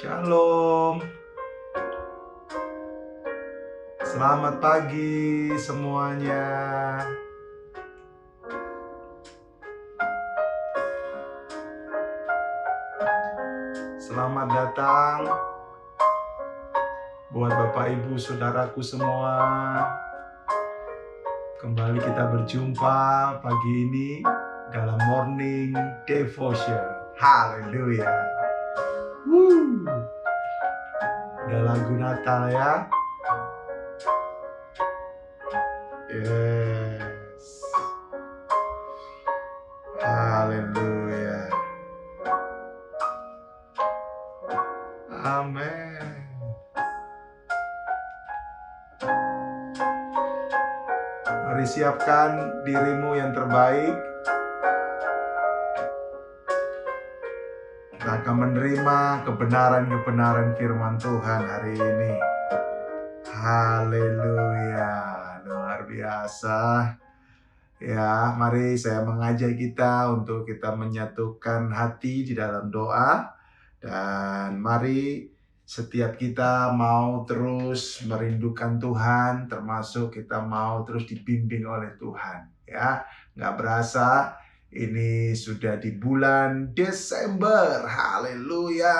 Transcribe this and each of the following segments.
Shalom. Selamat pagi semuanya. Selamat datang buat Bapak Ibu Saudaraku semua. Kembali kita berjumpa pagi ini dalam Morning Devotion. Haleluya. Udah lagu Natal ya. Yes. Haleluya. Amin. Mari siapkan dirimu yang terbaik. Kita akan menerima kebenaran-kebenaran firman Tuhan hari ini. Haleluya. Luar biasa. Ya, mari saya mengajak kita untuk kita menyatukan hati di dalam doa. Dan mari setiap kita mau terus merindukan Tuhan, termasuk kita mau terus dibimbing oleh Tuhan. Ya, nggak berasa ini sudah di bulan Desember. Haleluya.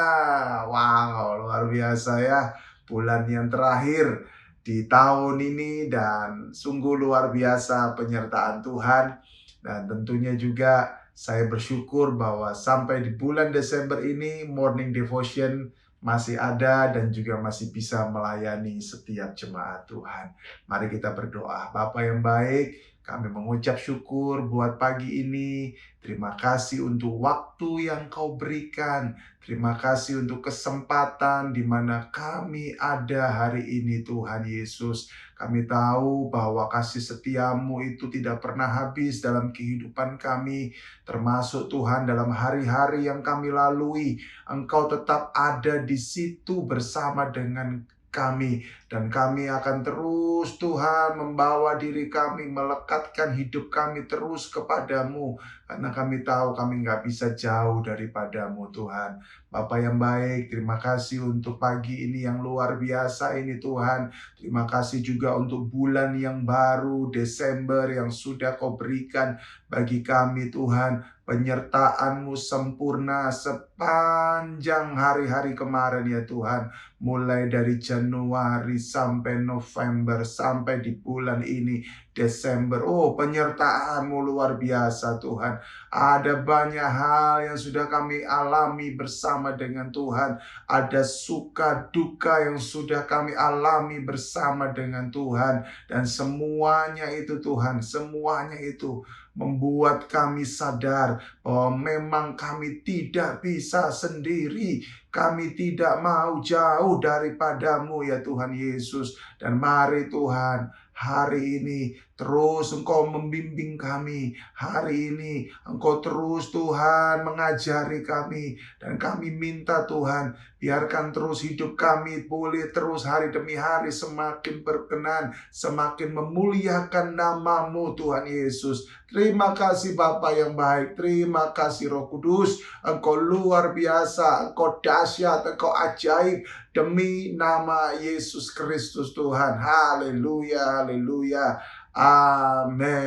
Wow, luar biasa ya. Bulan yang terakhir di tahun ini dan sungguh luar biasa penyertaan Tuhan. Dan tentunya juga saya bersyukur bahwa sampai di bulan Desember ini Morning Devotion masih ada dan juga masih bisa melayani setiap jemaat Tuhan. Mari kita berdoa. Bapa yang baik, kami mengucap syukur buat pagi ini. Terima kasih untuk waktu yang Kau berikan. Terima kasih untuk kesempatan di mana kami ada hari ini, Tuhan Yesus. Kami tahu bahwa kasih setiamu itu tidak pernah habis dalam kehidupan kami, termasuk Tuhan dalam hari-hari yang kami lalui. Engkau tetap ada di situ bersama dengan kami, dan kami akan terus Tuhan membawa diri kami, melekatkan hidup kami terus kepadamu, karena kami tahu kami nggak bisa jauh daripadamu Tuhan. Bapa yang baik, terima kasih untuk pagi ini yang luar biasa ini Tuhan. Terima kasih juga untuk bulan yang baru Desember yang sudah Kau berikan bagi kami Tuhan. Penyertaan-Mu sempurna sepanjang hari-hari kemarin ya Tuhan. Mulai dari Januari sampai November, sampai di bulan ini Desember. Oh, penyertaan-Mu luar biasa Tuhan. Ada banyak hal yang sudah kami alami bersama dengan Tuhan. Ada suka duka yang sudah kami alami bersama dengan Tuhan. Dan semuanya itu Tuhan, semuanya itu membuat kami sadar bahwa memang kami tidak bisa sendiri. Kami tidak mau jauh daripadamu ya Tuhan Yesus. Dan mari Tuhan, hari ini terus Engkau membimbing kami. Hari ini Engkau terus Tuhan mengajari kami. Dan kami minta Tuhan, biarkan terus hidup kami boleh terus hari demi hari semakin berkenan, semakin memuliakan nama-Mu Tuhan Yesus. Terima kasih Bapa yang baik, terima kasih Roh Kudus. Engkau luar biasa, Engkau dahsyat, Engkau ajaib. Demi nama Yesus Kristus Tuhan. Haleluya, haleluya.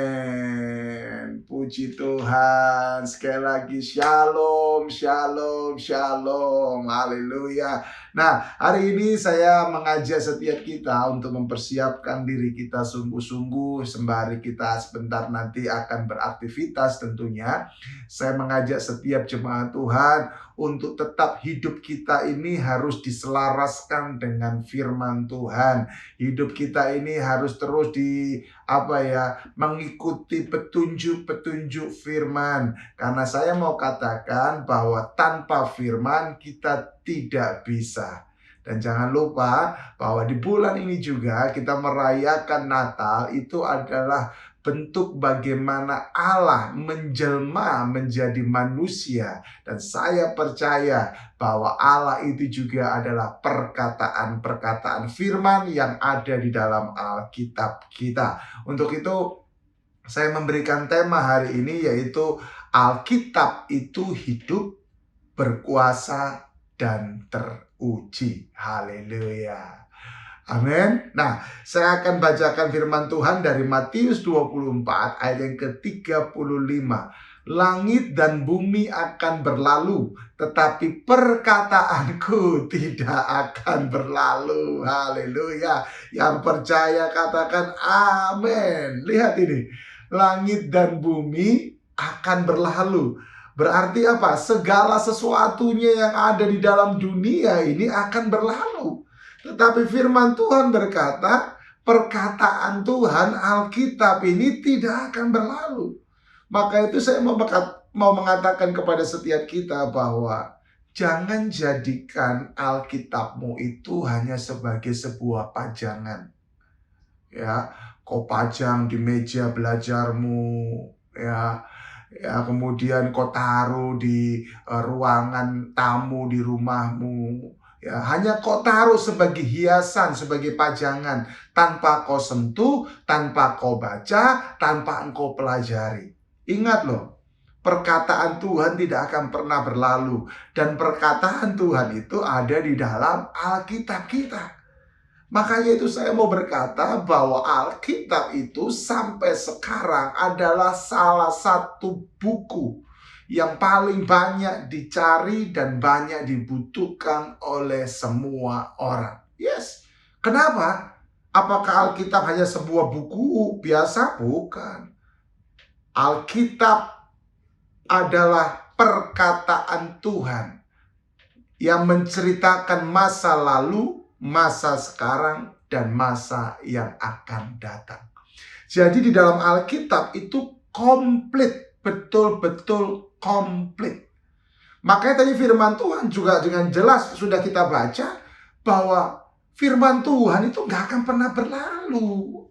Amin. Puji Tuhan. Sekali lagi shalom, shalom, shalom. Haleluya. Nah, hari ini saya mengajak setiap kita untuk mempersiapkan diri kita sungguh-sungguh sembari kita sebentar nanti akan beraktivitas tentunya. Saya mengajak setiap jemaat Tuhan untuk tetap hidup kita ini harus diselaraskan dengan firman Tuhan. Hidup kita ini harus terus mengikuti petunjuk-petunjuk firman. Karena saya mau katakan bahwa tanpa firman kita tidak bisa. Dan jangan lupa bahwa di bulan ini juga kita merayakan Natal, itu adalah bentuk bagaimana Allah menjelma menjadi manusia. Dan saya percaya bahwa Allah itu juga adalah perkataan-perkataan firman yang ada di dalam Alkitab kita. Untuk itu, saya memberikan tema hari ini yaitu Alkitab itu hidup, berkuasa, dan teruji. Haleluya. Amin. Nah, saya akan bacakan firman Tuhan dari Matius 24 ayat yang ke-35. Langit dan bumi akan berlalu, tetapi perkataanku tidak akan berlalu. Haleluya. Yang percaya katakan amin. Lihat ini. Langit dan bumi akan berlalu. Berarti apa? Segala sesuatunya yang ada di dalam dunia ini akan berlalu. Tetapi firman Tuhan berkata, perkataan Tuhan, Alkitab ini tidak akan berlalu. Maka itu saya mau mengatakan kepada setiap kita bahwa jangan jadikan Alkitabmu itu hanya sebagai sebuah pajangan. Ya, kau pajang di meja belajarmu, ya, kemudian kau taruh di ruangan tamu di rumahmu. Ya, hanya kau taruh sebagai hiasan, sebagai pajangan, tanpa kau sentuh, tanpa kau baca, tanpa engkau pelajari. Ingat loh, perkataan Tuhan tidak akan pernah berlalu. Dan perkataan Tuhan itu ada di dalam Alkitab kita. Makanya itu saya mau berkata bahwa Alkitab itu sampai sekarang adalah salah satu buku yang paling banyak dicari dan banyak dibutuhkan oleh semua orang. Yes. Kenapa? Apakah Alkitab hanya sebuah buku biasa? Bukan. Alkitab adalah perkataan Tuhan yang menceritakan masa lalu, masa sekarang, dan masa yang akan datang. Jadi di dalam Alkitab itu komplit, betul-betul komplit. Makanya tadi firman Tuhan juga dengan jelas sudah kita baca bahwa firman Tuhan itu gak akan pernah berlalu.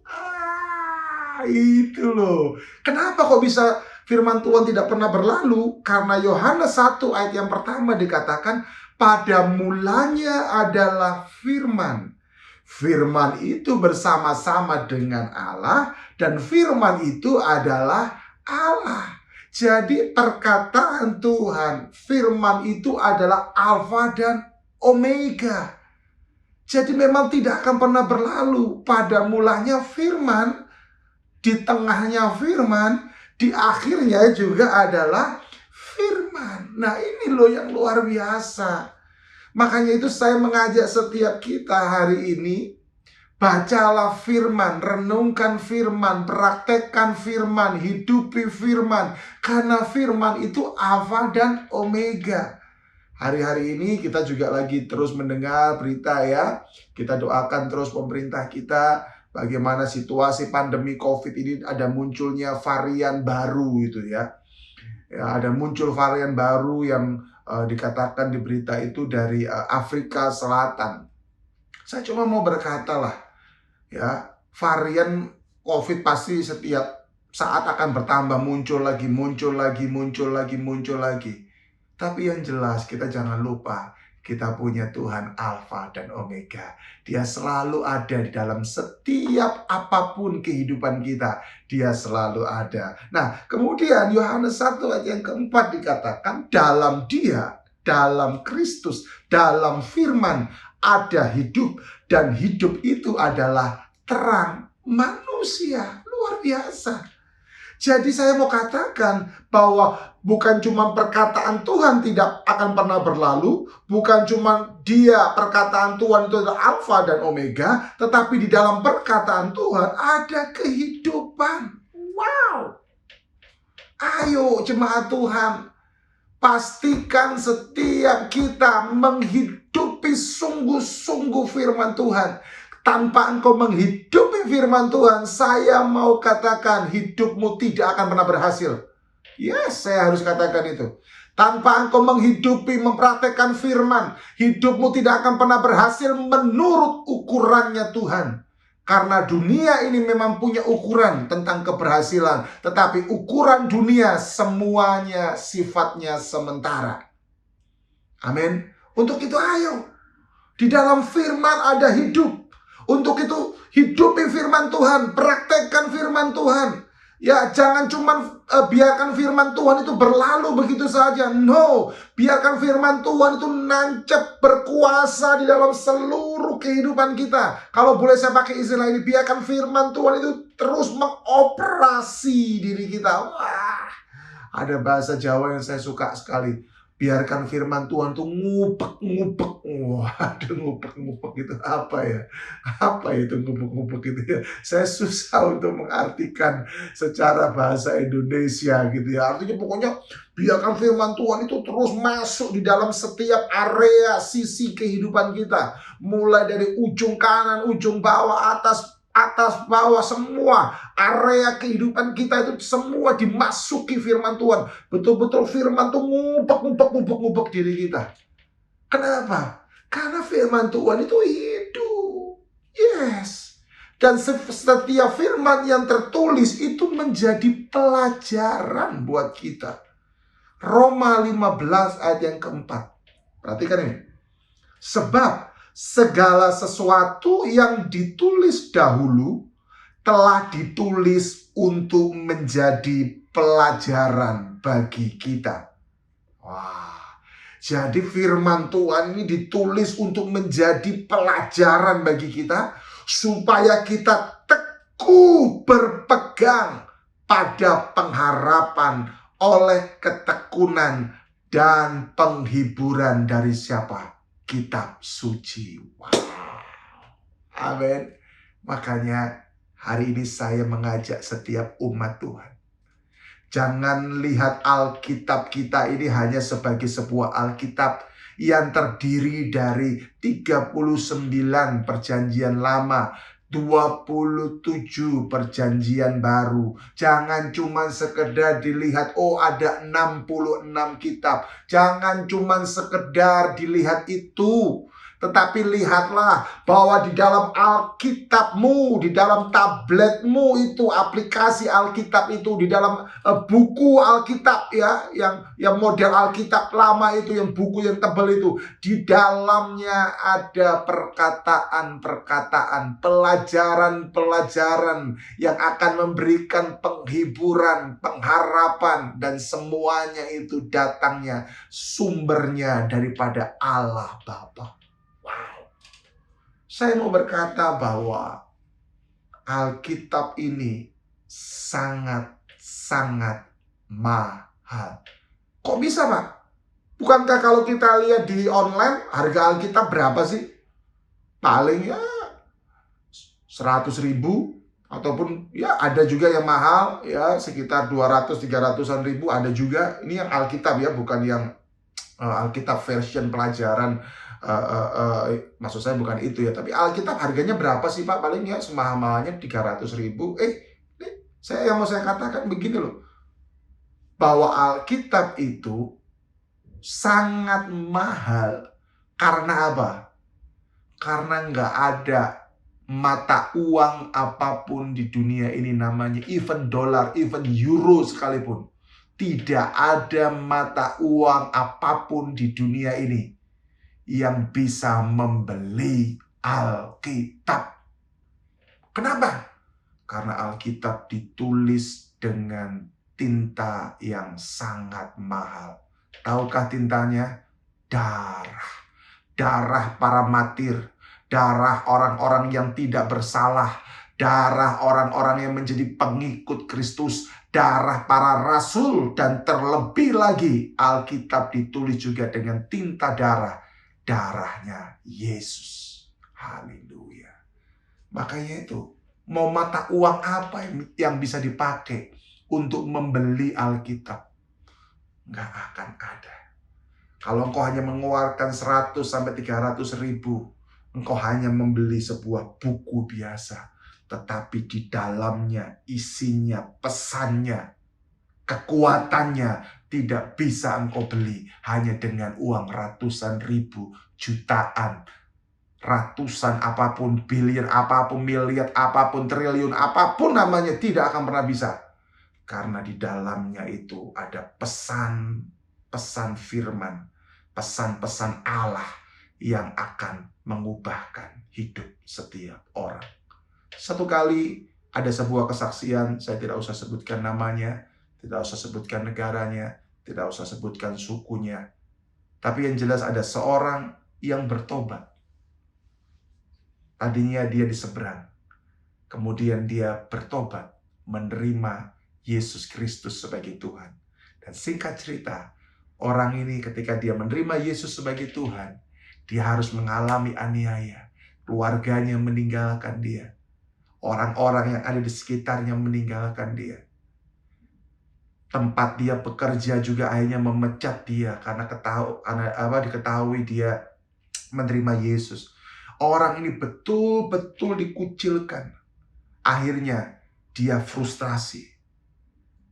Itu loh. Kenapa kok bisa firman Tuhan tidak pernah berlalu? Karena Yohanes 1 ayat yang pertama dikatakan, pada mulanya adalah firman. Firman itu bersama-sama dengan Allah, dan firman itu adalah Allah. Jadi perkataan Tuhan, firman itu adalah Alfa dan Omega. Jadi memang tidak akan pernah berlalu. Pada mulanya firman, di tengahnya firman, di akhirnya juga adalah firman. Nah, ini loh yang luar biasa. Makanya itu saya mengajak setiap kita hari ini, bacalah firman, renungkan firman, praktekkan firman, hidupi firman. Karena firman itu Alfa dan Omega. Hari-hari ini kita juga lagi terus mendengar berita ya. Kita doakan terus pemerintah kita, bagaimana situasi pandemi COVID ini, ada munculnya varian baru itu ya. Ada muncul varian baru yang dikatakan di berita itu dari Afrika Selatan. Saya cuma mau berkata lah, ya, varian COVID pasti setiap saat akan bertambah, muncul lagi, muncul lagi, muncul lagi, muncul lagi. Tapi yang jelas kita jangan lupa, kita punya Tuhan Alfa dan Omega. Dia selalu ada di dalam setiap apapun kehidupan kita. Dia selalu ada. Nah, kemudian Yohanes 1 ayat yang keempat dikatakan, dalam Dia, dalam Kristus, dalam firman ada hidup, dan hidup itu adalah terang manusia. Luar biasa. Jadi saya mau katakan bahwa bukan cuma perkataan Tuhan tidak akan pernah berlalu, bukan cuma Dia, perkataan Tuhan itu adalah Alfa dan Omega, tetapi di dalam perkataan Tuhan ada kehidupan. Wow. Ayo jemaat Tuhan, pastikan setiap kita menghidupi sungguh-sungguh firman Tuhan. Tanpa engkau menghidupi firman Tuhan, saya mau katakan hidupmu tidak akan pernah berhasil. Yes, saya harus katakan itu. Tanpa engkau menghidupi, mempraktekkan firman, hidupmu tidak akan pernah berhasil menurut ukurannya Tuhan. Karena dunia ini memang punya ukuran tentang keberhasilan, tetapi ukuran dunia semuanya sifatnya sementara. Amin. Untuk itu ayo, di dalam firman ada hidup. Untuk itu hidupi firman Tuhan, praktekkan firman Tuhan. Ya, jangan cuma biarkan firman Tuhan itu berlalu begitu saja. No, biarkan firman Tuhan itu nancep, berkuasa di dalam seluruh kehidupan kita. Kalau boleh saya pakai istilah ini, biarkan firman Tuhan itu terus mengoperasi diri kita. Wah, ada bahasa Jawa yang saya suka sekali. Biarkan firman Tuhan tuh ngupek-ngupek. Waduh, ngupek-ngupek itu apa ya? Apa itu ngupek-ngupek itu ya? Saya susah untuk mengartikan secara bahasa Indonesia gitu ya. Artinya pokoknya biarkan firman Tuhan itu terus masuk di dalam setiap area sisi kehidupan kita. Mulai dari ujung kanan, ujung bawah, atas bawah, semua area kehidupan kita itu semua dimasuki firman Tuhan. Betul-betul firman Tuhan ngubek diri kita. Kenapa? Karena firman Tuhan itu hidup. Yes. Dan setiap firman yang tertulis itu menjadi pelajaran buat kita. Roma 15 ayat yang keempat. Perhatikan ini. Sebab segala sesuatu yang ditulis dahulu telah ditulis untuk menjadi pelajaran bagi kita. Wah, jadi firman Tuhan ini ditulis untuk menjadi pelajaran bagi kita, supaya kita teguh berpegang pada pengharapan oleh ketekunan dan penghiburan dari siapa? Kitab suci. Wow. Amin. Makanya hari ini saya mengajak setiap umat Tuhan, jangan lihat Alkitab kita ini hanya sebagai sebuah Alkitab yang terdiri dari 39 perjanjian lama, 27 perjanjian baru. Jangan cuma sekedar dilihat, oh ada 66 kitab. Jangan cuma sekedar dilihat itu, tetapi lihatlah bahwa di dalam Alkitabmu, di dalam tabletmu itu, aplikasi Alkitab itu, di dalam buku Alkitab ya, yang model Alkitab lama itu, yang buku yang tebal itu, di dalamnya ada perkataan-perkataan, pelajaran-pelajaran yang akan memberikan penghiburan, pengharapan, dan semuanya itu datangnya, sumbernya daripada Allah Bapa. Saya mau berkata bahwa Alkitab ini sangat-sangat mahal. Kok bisa, Pak? Bukankah kalau kita lihat di online, harga Alkitab berapa sih? Paling ya 100.000, ataupun ya ada juga yang mahal ya sekitar 200-300-an ribu, ada juga. Ini yang Alkitab ya, bukan yang Alkitab version pelajaran. Maksud saya bukan itu ya, tapi Alkitab harganya berapa sih Pak? Paling ya semahal-mahalnya 300.000. Yang mau saya katakan begini loh, bahwa Alkitab itu sangat mahal. Karena apa? Karena nggak ada mata uang apapun di dunia ini, namanya even dolar, even euro sekalipun, tidak ada mata uang apapun di dunia ini yang bisa membeli Alkitab. Kenapa? Karena Alkitab ditulis dengan tinta yang sangat mahal. Tahukah tintanya? Darah. Darah para martir. Darah orang-orang yang tidak bersalah. Darah orang-orang yang menjadi pengikut Kristus. Darah para rasul. Dan terlebih lagi, Alkitab ditulis juga dengan tinta darah. Darahnya Yesus. Haleluya. Makanya itu, mau mata uang apa yang bisa dipakai untuk membeli Alkitab? Nggak akan ada. Kalau engkau hanya mengeluarkan 100-300 ribu, engkau hanya membeli sebuah buku biasa. Tetapi di dalamnya, isinya, pesannya, kekuatannya tidak bisa engkau beli hanya dengan uang ratusan ribu, jutaan, ratusan apapun, bilion apapun, miliar apapun, triliun apapun namanya, tidak akan pernah bisa. Karena di dalamnya itu ada pesan-pesan firman, pesan-pesan Allah yang akan mengubahkan hidup setiap orang. Satu kali ada sebuah kesaksian, saya tidak usah sebutkan namanya, tidak usah sebutkan negaranya, tidak usah sebutkan sukunya. Tapi yang jelas ada seorang yang bertobat. Tadinya dia di seberang. Kemudian dia bertobat, menerima Yesus Kristus sebagai Tuhan. Dan singkat cerita, orang ini ketika dia menerima Yesus sebagai Tuhan, dia harus mengalami aniaya. Keluarganya meninggalkan dia. Orang-orang yang ada di sekitarnya meninggalkan dia. Tempat dia bekerja juga akhirnya memecat dia karena diketahui dia menerima Yesus. Orang ini betul-betul dikucilkan. Akhirnya dia frustrasi.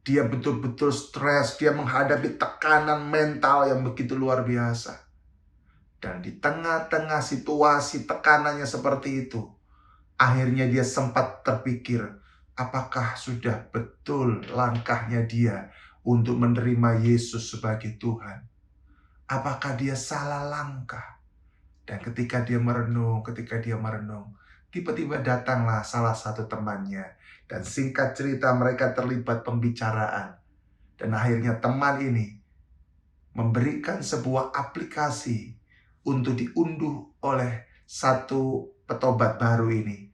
Dia betul-betul stres. Dia menghadapi tekanan mental yang begitu luar biasa. Dan di tengah-tengah situasi tekanannya seperti itu, akhirnya dia sempat terpikir, apakah sudah betul langkahnya dia untuk menerima Yesus sebagai Tuhan? Apakah dia salah langkah? Dan ketika dia merenung, tiba-tiba datanglah salah satu temannya. Dan singkat cerita mereka terlibat pembicaraan. Dan akhirnya teman ini memberikan sebuah aplikasi untuk diunduh oleh satu petobat baru ini.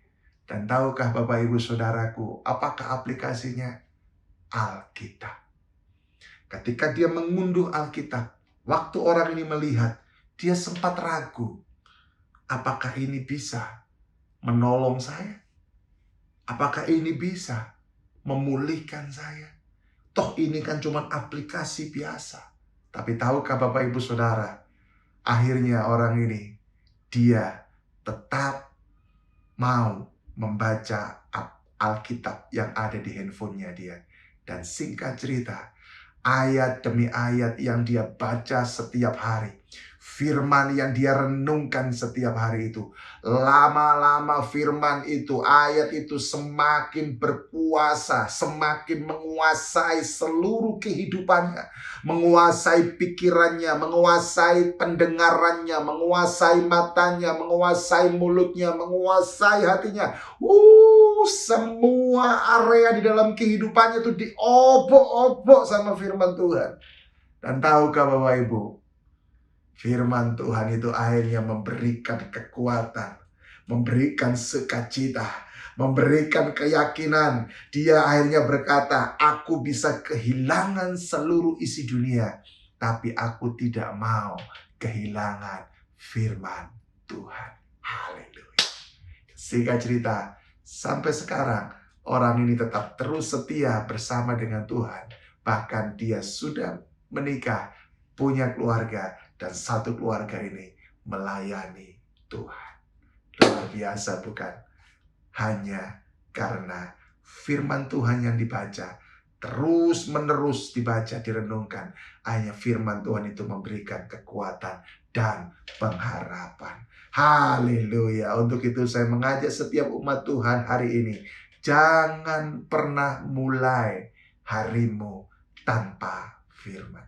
Dan tahukah Bapak Ibu Saudaraku, apakah aplikasinya? Alkitab. Ketika dia mengunduh Alkitab, waktu orang ini melihat, dia sempat ragu. Apakah ini bisa menolong saya? Apakah ini bisa memulihkan saya? Toh ini kan cuma aplikasi biasa. Tapi tahukah Bapak Ibu Saudara, akhirnya orang ini, dia tetap mau membaca Alkitab yang ada di handphonenya dia. Dan singkat cerita, ayat demi ayat yang dia baca setiap hari, firman yang dia renungkan setiap hari itu, lama-lama firman itu, ayat itu semakin berkuasa, semakin menguasai seluruh kehidupannya, menguasai pikirannya, menguasai pendengarannya, menguasai matanya, menguasai mulutnya, menguasai hatinya. Semua area di dalam kehidupannya itu diobok-obok sama firman Tuhan. Dan tahukah Bapak Ibu, firman Tuhan itu akhirnya memberikan kekuatan, memberikan sukacita, memberikan keyakinan. Dia akhirnya berkata, aku bisa kehilangan seluruh isi dunia, tapi aku tidak mau kehilangan firman Tuhan. Haleluya. Singkat cerita, sampai sekarang orang ini tetap terus setia bersama dengan Tuhan. Bahkan dia sudah menikah, punya keluarga, dan satu keluarga ini melayani Tuhan. Luar biasa bukan? Hanya karena firman Tuhan yang dibaca, terus menerus dibaca, direnungkan. Hanya firman Tuhan itu memberikan kekuatan dan pengharapan. Haleluya. Untuk itu saya mengajak setiap umat Tuhan hari ini, jangan pernah mulai harimu tanpa firman.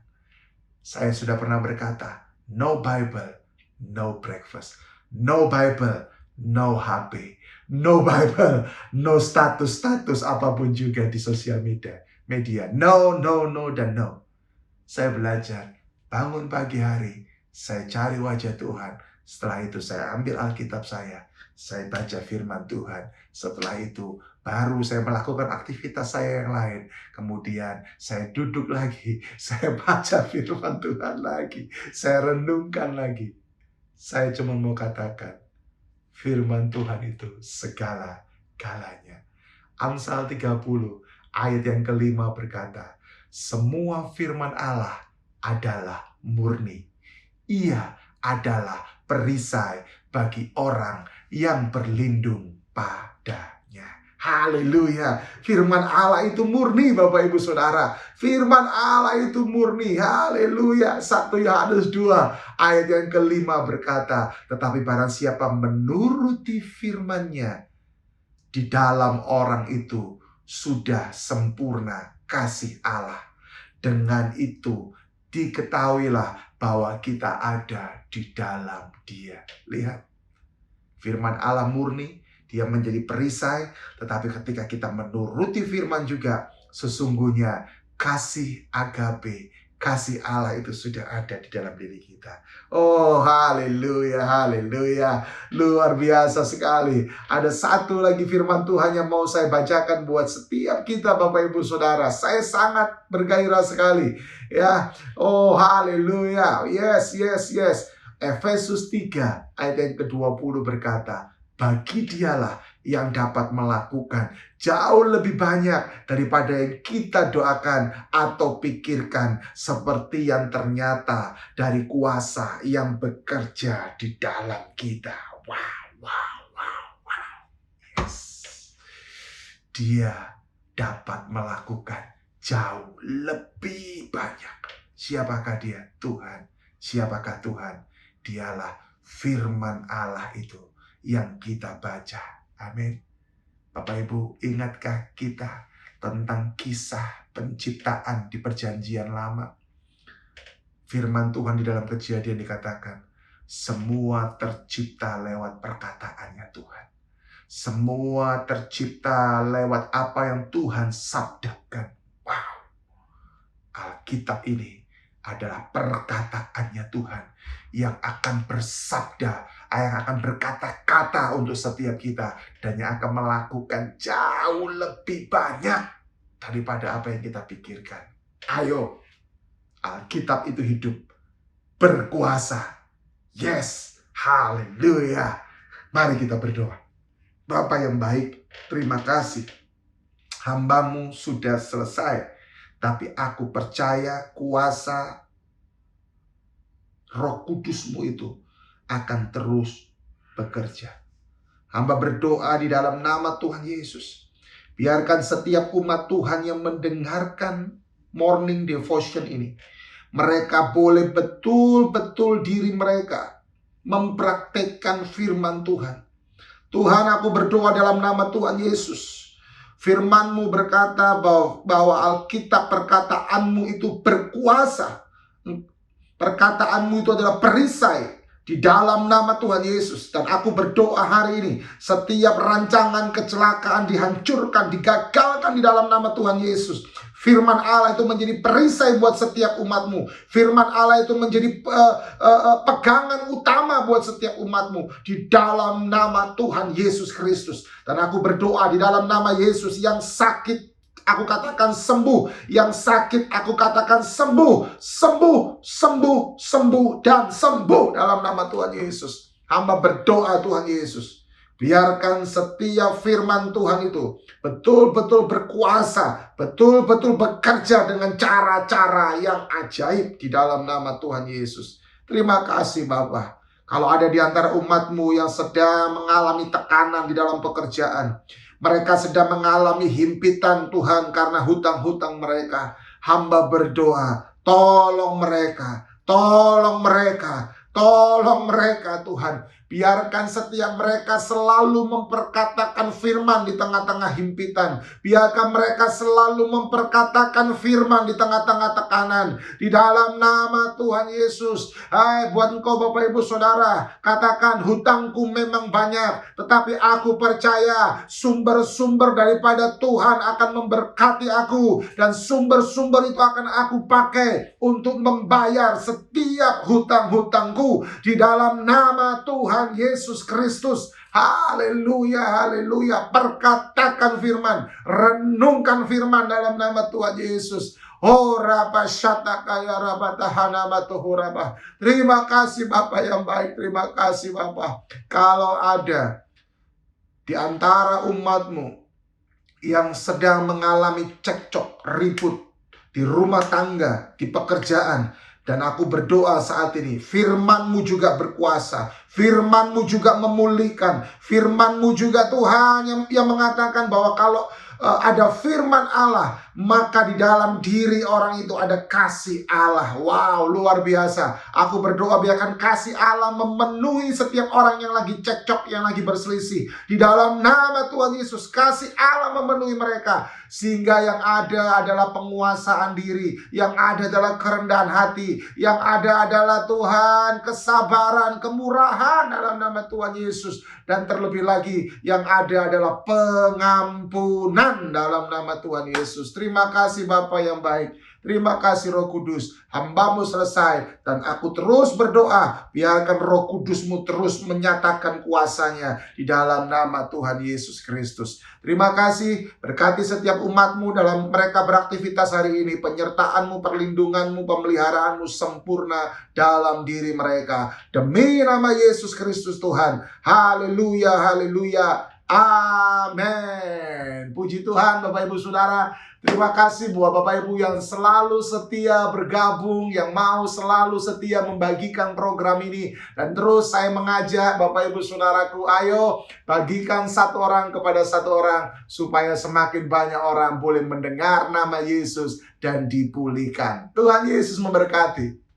Saya sudah pernah berkata, no Bible, no breakfast. No Bible, no HP. No Bible, no status-status apapun juga di sosial media. No, no, no, dan no. Saya belajar, bangun pagi hari, saya cari wajah Tuhan. Setelah itu saya ambil Alkitab saya baca firman Tuhan. Setelah itu baru saya melakukan aktivitas saya yang lain. Kemudian saya duduk lagi, saya baca firman Tuhan lagi, saya renungkan lagi. Saya cuma mau katakan, firman Tuhan itu segala-galanya. Amsal 30 ayat yang kelima berkata, semua firman Allah adalah murni. Ia adalah perisai bagi orang yang berlindung padanya. Haleluya. Firman Allah itu murni, Bapak Ibu Saudara. Firman Allah itu murni. Haleluya. 1 Yohanes 2 ayat yang kelima berkata, tetapi barang siapa menuruti firman-Nya, di dalam orang itu sudah sempurna kasih Allah. Dengan itu diketahuilah bahwa kita ada di dalam Dia. Lihat, firman Allah murni, dia menjadi perisai, tetapi ketika kita menuruti firman juga, sesungguhnya kasih agape, kasih Allah itu sudah ada di dalam diri kita. Oh, haleluya, haleluya. Luar biasa sekali. Ada satu lagi firman Tuhan yang mau saya bacakan buat setiap kita, Bapak Ibu Saudara. Saya sangat bergairah sekali. Ya, oh haleluya. Yes, yes, yes. Efesus 3 ayat yang ke-20 berkata, bagi Dialah yang dapat melakukan jauh lebih banyak daripada yang kita doakan atau pikirkan, seperti yang ternyata dari kuasa yang bekerja di dalam kita. Wow, wow, wow, wow. Yes. Dia dapat melakukan jauh lebih banyak. Siapakah Dia? Tuhan. Siapakah Tuhan? Dialah firman Allah itu yang kita baca. Amin. Bapak Ibu, ingatkah kita tentang kisah penciptaan di perjanjian lama? Firman Tuhan di dalam Kejadian dikatakan, semua tercipta lewat perkataannya Tuhan. Semua tercipta lewat apa yang Tuhan sabdakan. Wow. Alkitab ini adalah perkataannya Tuhan yang akan bersabda, yang akan berkata-kata untuk setiap kita, dan yang akan melakukan jauh lebih banyak daripada apa yang kita pikirkan. Ayo, Alkitab itu hidup, berkuasa. Yes, haleluya. Mari kita berdoa. Bapa yang baik, terima kasih. Hamba-Mu sudah selesai. Tapi aku percaya kuasa Roh Kudus-Mu itu akan terus bekerja. Hamba berdoa di dalam nama Tuhan Yesus. Biarkan setiap umat Tuhan yang mendengarkan morning devotion ini, mereka boleh betul-betul diri mereka mempraktekkan firman Tuhan. Tuhan, aku berdoa dalam nama Tuhan Yesus. Firman-Mu berkata bahwa Alkitab, perkataan-Mu itu berkuasa. Perkataan-Mu itu adalah perisai di dalam nama Tuhan Yesus. Dan aku berdoa hari ini, setiap rancangan kecelakaan dihancurkan, digagalkan di dalam nama Tuhan Yesus. Firman Allah itu menjadi perisai buat setiap umat-Mu. Firman Allah itu menjadi pegangan utama buat setiap umat-Mu di dalam nama Tuhan Yesus Kristus. Dan aku berdoa di dalam nama Yesus, yang sakit aku katakan sembuh, yang sakit aku katakan sembuh, sembuh, sembuh, sembuh, dan sembuh dalam nama Tuhan Yesus. Hamba berdoa Tuhan Yesus, biarkan setiap firman Tuhan itu betul-betul berkuasa, betul-betul bekerja dengan cara-cara yang ajaib di dalam nama Tuhan Yesus. Terima kasih Bapa. Kalau ada di antara umat-Mu yang sedang mengalami tekanan di dalam pekerjaan, mereka sedang mengalami himpitan Tuhan karena hutang-hutang mereka, hamba berdoa, tolong mereka, tolong mereka, tolong mereka Tuhan. Biarkan setiap mereka selalu memperkatakan firman di tengah-tengah himpitan. Biarkan mereka selalu memperkatakan firman di tengah-tengah tekanan. Di dalam nama Tuhan Yesus. Buat engkau Bapak Ibu Saudara, katakan, hutangku memang banyak, tetapi aku percaya sumber-sumber daripada Tuhan akan memberkati aku. Dan sumber-sumber itu akan aku pakai untuk membayar setiap hutang-hutangku. Di dalam nama Tuhan Yesus Kristus. Haleluya, haleluya. Perkatakan firman, renungkan firman dalam nama Tuhan Yesus. Oh Rabba Shatakaya Rabba Tahana Matuhurabah. Terima kasih Bapak yang baik. Terima kasih Bapak. Kalau ada di antara umat-Mu yang sedang mengalami cekcok, ribut di rumah tangga, di pekerjaan, dan aku berdoa saat ini, firman-Mu juga berkuasa, Firman-Mu juga memulihkan. Firman-Mu juga Tuhan yang mengatakan bahwa kalau ada firman Allah, maka di dalam diri orang itu ada kasih Allah. Wow, luar biasa. Aku berdoa biarkan kasih Allah memenuhi setiap orang yang lagi cekcok, yang lagi berselisih. Di dalam nama Tuhan Yesus, kasih Allah memenuhi mereka. Sehingga yang ada adalah penguasaan diri, yang ada adalah kerendahan hati, yang ada adalah Tuhan kesabaran, kemurahan dalam nama Tuhan Yesus. Dan terlebih lagi yang ada adalah pengampunan dalam nama Tuhan Yesus. Terima kasih Bapa yang baik. Terima kasih Roh Kudus, hamba-Mu selesai. Dan aku terus berdoa, biarkan Roh Kudus-Mu terus menyatakan kuasanya di dalam nama Tuhan Yesus Kristus. Terima kasih, berkati setiap umat-Mu dalam mereka beraktivitas hari ini. Penyertaan-Mu, perlindungan-Mu, pemeliharaanmu sempurna dalam diri mereka. Demi nama Yesus Kristus Tuhan. Haleluya, haleluya. Amin. Puji Tuhan Bapak Ibu Saudara. Terima kasih buat Bapak Ibu yang selalu setia bergabung, yang mau selalu setia membagikan program ini. Dan terus saya mengajak Bapak Ibu Saudaraku, ayo bagikan satu orang kepada satu orang, supaya semakin banyak orang boleh mendengar nama Yesus dan dipulihkan. Tuhan Yesus memberkati.